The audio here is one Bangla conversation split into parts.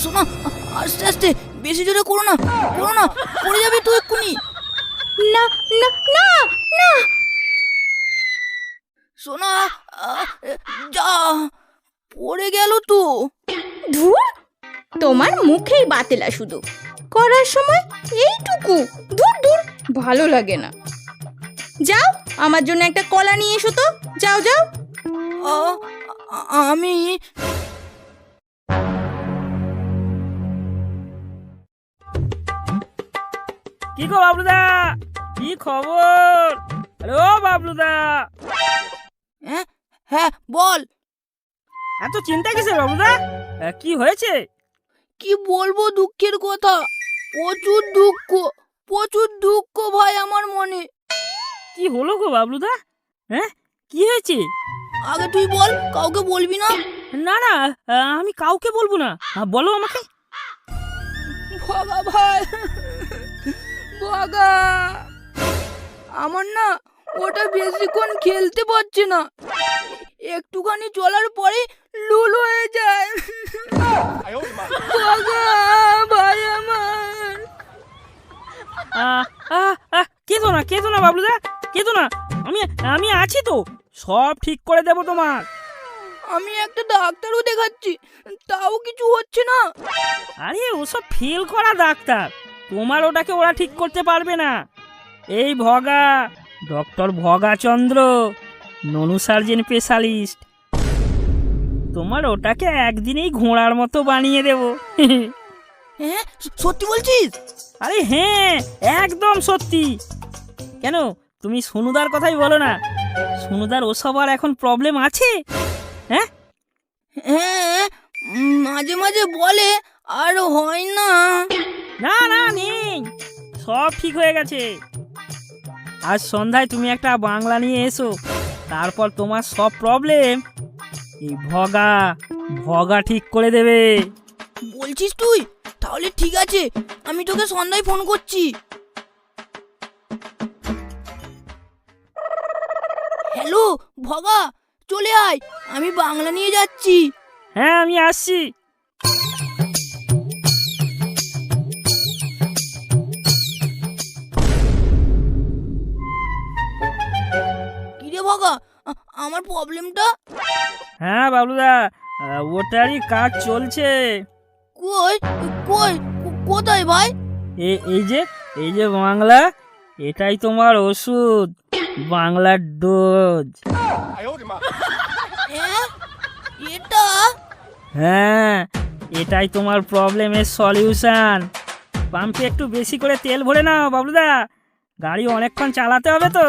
শোনো, আস্তে আস্তে, বেশি জোরে করো না, পড়ে যাবে তুই এক্ষুনি। না না না না। সোনা, যা, পড়ে গেল তো। ধুর, তোমার মুখেই বাতেলা শুধু, করার সময় এইটুকু। দূর দূর, ভালো লাগে না। যাও, আমার জন্য একটা কলা নিয়ে এসো তো। যাও যাও। আমি কি গো বাবলুদা, কি খবর? আরে ও বাবলুদা, হ্যাঁ বল। এত চিন্তা কিসের বাবলুদা? কি হয়েছে? কি বলবো দুঃখের কথা, প্রচুর দুঃখ ভাই আমার মনে। কি হলো গো বাবলুদা? কি হয়েছে? আগে তুই বল, কাউকে বলবি না। না না, আমি কাউকে বলবো না। বলো আমাকে। ভগা ভাই, ভগা, আমার না ওটা বেশিক্ষণ খেলতে পারছে না, একটুখানি চলার পরে লুল হয়ে যায়। ভগা ভাই আমার। কেঁদো না বাবলুদা, কেঁদো না। আমি আছি তো, সব ঠিক করে দেবো তোমার। আমি একটা ডাক্তারও দেখাচ্ছি, তাও কিছু হচ্ছে না। আরে ওসব ফেল করা ডাক্তার, তোমার ওটাকে ওরা ঠিক করতে পারবে না। এই ভগা, ডক্টর ভগাচন্দ্র, ননু সার্জেন স্পেশালিস্ট, তোমার ওটাকে একদিনেই ঘোড়ার মতো বানিয়ে দেব। হ্যাঁ, সত্যি বলছিস? আরে হ্যাঁ, একদম সত্যি। কেন, তুমি সোনুদার কথাই বলো না। সোনুদার ওসব আর এখন প্রবলেম আছে? হ্যাঁ, মাঝে মাঝে বলে, আর হয় না। না না, নেই, সব ঠিক হয়ে গেছে। আজ সন্ধ্যায় তুমি একটা বাংলা নিয়ে এসো, তারপর তোমার সব প্রবলেম এই ভগা ঠিক করে দেবে। বলছিস তুই? তাহলে ঠিক আছে, আমি তোকে সন্ধ্যায় ফোন করছি। হ্যালো ভগা, চলে আয়, আমি বাংলা নিয়ে যাচ্ছি। হ্যাঁ, আমি আসছি। কিরে ভগা, আমার প্রবলেমটা? হ্যাঁ বাবলুদা, ওটারই কাজ চলছে। কই কই কোথায় ভাই? এই যে বাংলা, এটাই তোমার ওষুধ, বাংলার ডোজ। এটা? হ্যাঁ, এটাই তোমার প্রবলেমের সলিউশন। পাম্পে একটু বেশি করে তেল ভরে নাও বাবলুদা, গাড়ি অনেকক্ষণ চালাতে হবে তো।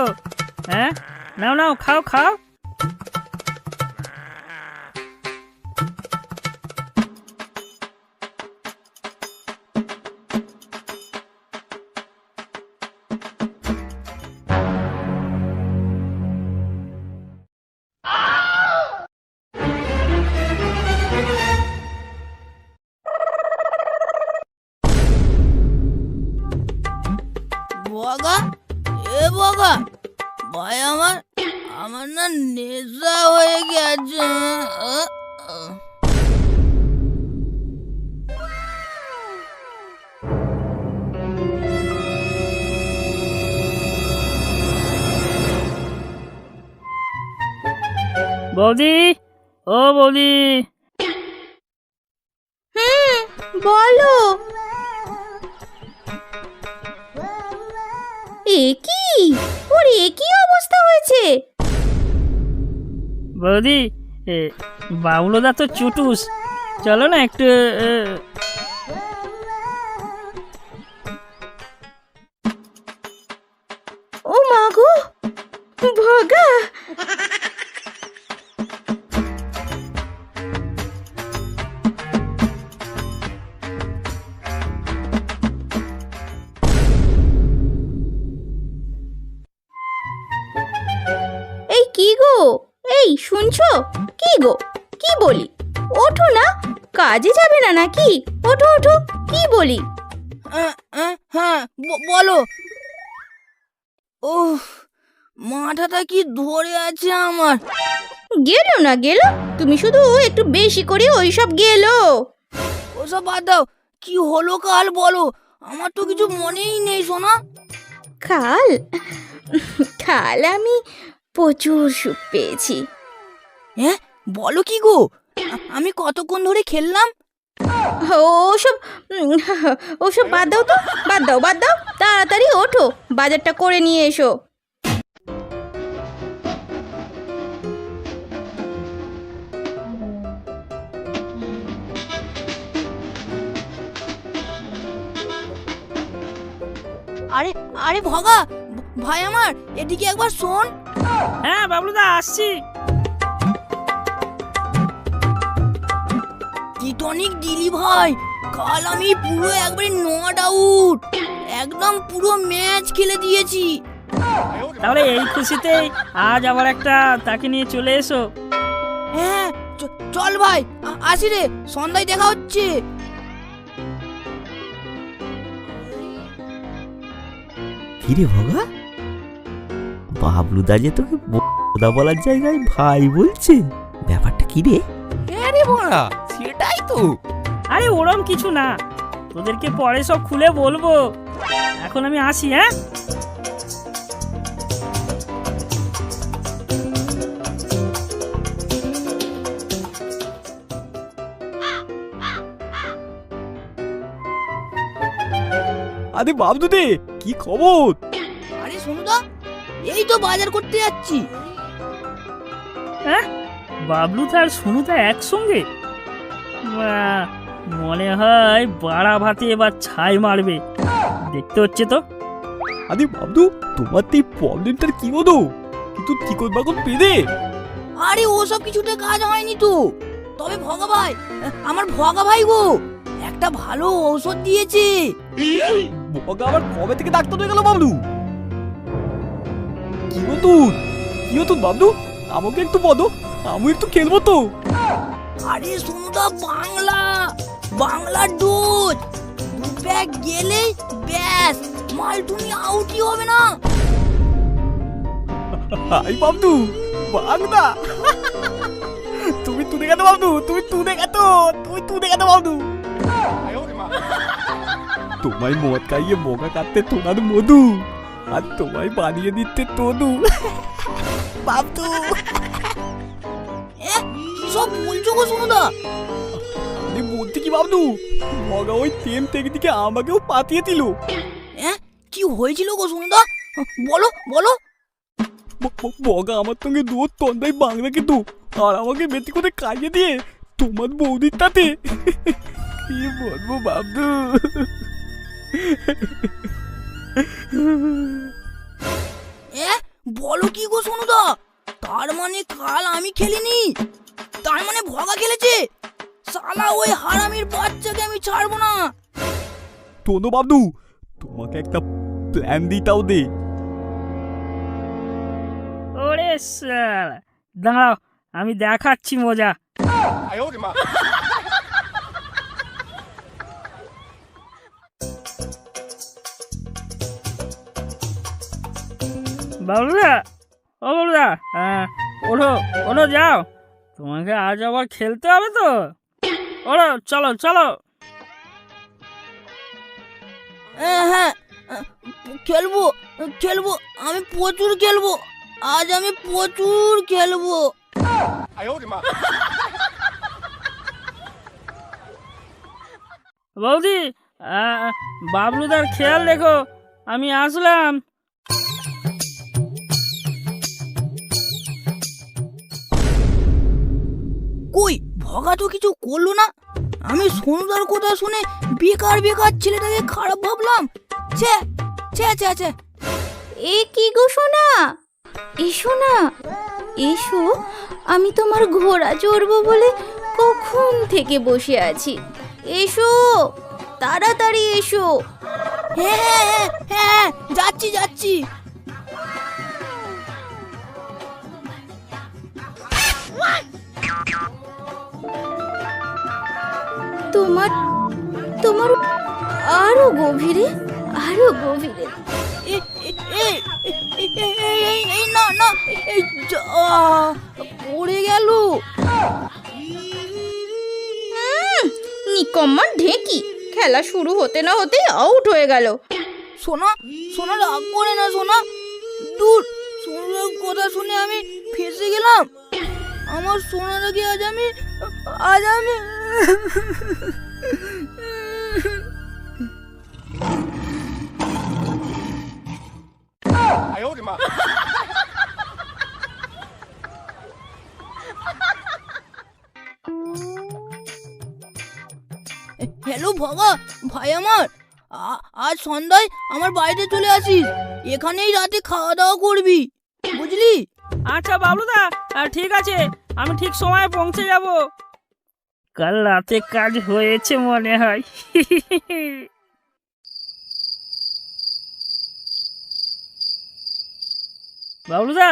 হ্যাঁ, নাও নাও, খাও। বগা, বগা ভাই, আমার না নেশা হয়ে গেছে। বৌদি, ও বৌদি। বলো। কি ওর কি অবস্থা হয়েছে? বৌদি, বাবলুদা তো চুটুস, চলো না একটু। ও মা গো, ভগা। এই কি গো, এই শুনছো? কি গো, কি বলি? ওঠো না, কাজে যাবে না নাকি? ওঠো ওঠো, কি বলি? হ্যাঁ বলো। ওহ, মাথাটা কি ধরে আছে আমার। গেলো না গেলো, তুমি শুধু একটু বেশি করে ওইসব গেলো। ওসব বাদ দাও, কি হলো কাল বলো, আমার তো কিছু মনেই নেই সোনা। কাল কাল আমি প্রচুর সুখ পেয়েছি। হ্যাঁ বলো কি গো, আমি কতক্ষণ ধরে খেললাম। ওসব ওসব বাদ দাও তো, বাদ দাও বাদ দাও, তাড়াতাড়ি ওঠো, বাজারটা করে নিয়ে এসো। আরে আরে ভগা, ভাই আমার এদিকে একবার শোন। হ্যাঁ বাবলুদা আসছি। কি টনিক দিলি ভাই, কাল আমি পুরো একবারে নট আউট, একদম পুরো ম্যাচ খেলে দিয়েছি। তাহলে এই খুশিতেই আজ আবার একটা তাকে নিয়ে চলে এসো। হ্যাঁ চল ভাই, আসি রে, সন্ধ্যায় দেখা হচ্ছে। কিরে ভগা, বাবলুদা যে তোকে বোদা বলার জায়গায় ভাই বলছে, ব্যাপারটা কি রে? হ্যাঁ রে বড়া, সেটাই তো। আরে ওরম কিছু না, তোদেরকে পরে সব খুলে বলবো, এখন আমি আসি। হ্যাঁ আরে বাবদুদে, কি খবর? আরে সোনুদা, এই তো বাজার করতে যাচ্ছি। হ্যাঁ বাবলুদা আর সোনুদা একসঙ্গে? বাহ, মনে হয় বাড়া ভাতে এবার ছাই মারবে, দেখতে হচ্ছে তো। আরে বাবদু, তোমার তো এই প্রবলেমটার কি হলো? কিন্তু চিকন বাকন পেদে। আরে ওসব কিছুতে কাজ হয়নি তো, তবে ভগা ভাই, আমার ভগা ভাই গো একটা ভালো ঔষধ দিয়েছে। বগা আবার কবে থেকে ডাক্তার হয়ে গেল বাবলু? কি নতুন, কি নতুন বাবলু? আমাকে একটু বলো, আমি একটু খেলবো তো। আরে সোনুদা, বাংলা ডোজ 2 প্যাক গেলে ব্যাস, মাল তুমি আউটই হবে না। হাই বাবলু, বাংলা। তুমি তুই দেখা তো বাবলু, তুমি তুই দেখা তো, বাবলু। তোমায় মদ খাইয়ে মগা কাটতে তোমার মধু, আর তোমায় বানিয়ে দিতে তনু। বাবলু, কি সব বলছো গো সোনুদা? আমি বলতে কি বাবলু, মগা ওই তেম টেকনিকে আমাকেও পাঠিয়ে দিল। কি হয়েছিল গো সোনুদা, বলো বলো। মগা আমার সঙ্গে রোজ তন্দায় বাংলা কিন্তু, আর আমাকে বেশি করে খাইয়ে দিয়ে তোমার বৌদির তাতে। কি বলবো বাবলু। বলো কি গো সোনুদা, তার মানে কাল আমি খেলিনি, তার মানে ভগা খেলেছে? শালা ওই হারামির বাচ্চাকে আমি ছাড়বো না। তোনো বাবলু, তোমাকে একটা প্ল্যান দিতাও দে। ওরে শালা, দাঁড়াও আমি দেখাচ্ছি মজা। বাবলুদা, ও বাবলুদা, ওঠো ওঠো, যাও, তোমাকে আজ আবার খেলতে হবে তো। ওঠো, চলো চলো। হ্যাঁ খেলবো খেলবো, আমি প্রচুর খেলবো, আজ আমি প্রচুর খেলবো। বৌদি, বাবলুদার খেয়াল রেখো, আমি আসলাম। কই ভগা তো কিছু করলো না, আমি সোনুদার কথা শুনে বেকার ছেলেটাকে খারাপ ভাবলাম। ছে ছে ছে ছে। এ কি গো সোনা, এসো না, এসো, আমি তোমার ঘোড়া চড়বো বলে কখন থেকে বসে আছি, এসো, তাড়াতাড়ি এসো। হ্যাঁ যাচ্ছি। তোমার আরো গভীরে, এই না এই পড়ে গেল। নিক নিকম্মা ঢেঁকি, খেলা শুরু হতে না হতেই আউট হয়ে গেল। সোনা সোনা রাগ করে না সোনা, দূর সোনার কথা শুনে আমি ফেঁসে গেলাম। আমার সোনাটাকে আজ আমি হ্যালো ভগা ভাই আমার, আজ সন্ধ্যায় আমার বাড়িতে চলে আসিস, এখানেই রাতে খাওয়া দাওয়া করবি, বুঝলি? আচ্ছা বাবলুদা, ঠিক আছে, আমি ঠিক সময়ে পৌঁছে যাব। কাল রাতে কাজ হয়েছে মনে হয়। বাবলুদা,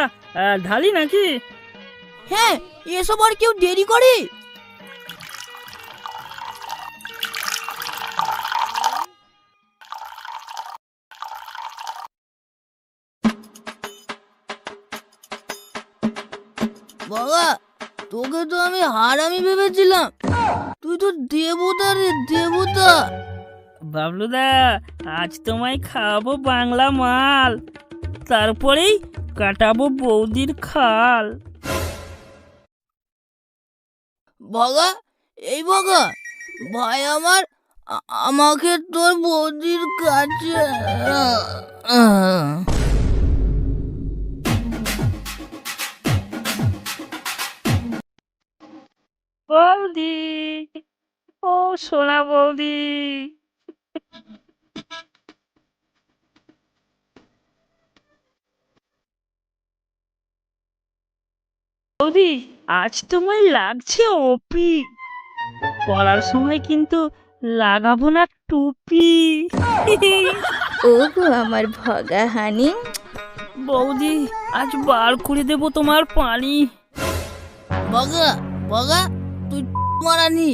ঢালি নাকি? হ্যাঁ, এসব আর কেউ দেরি করে? বাবা, তোকে তো আমি হারামি ভেবেছিলাম, তুই তো দেবতা রে দেবতা। বাবলুদা, আজ তোমায় খাওয়াবো বাংলা মাল, তারপরেই কাটাবো বৌদির খাল। ভগা, এই ভগা ভাই আমার, আমাকে তোর বৌদির কাছে বৌদি, ও সোনা বৌদি। বৌদি, আজ তোমায় লাগছে ওপি, পড়ার সময় কিন্তু লাগাবো না টুপি। ও গো আমার ভগা হানি, বৌদি, আজ বার করে দেবো তোমার পানি। ভগা ভগা তুই মারানি।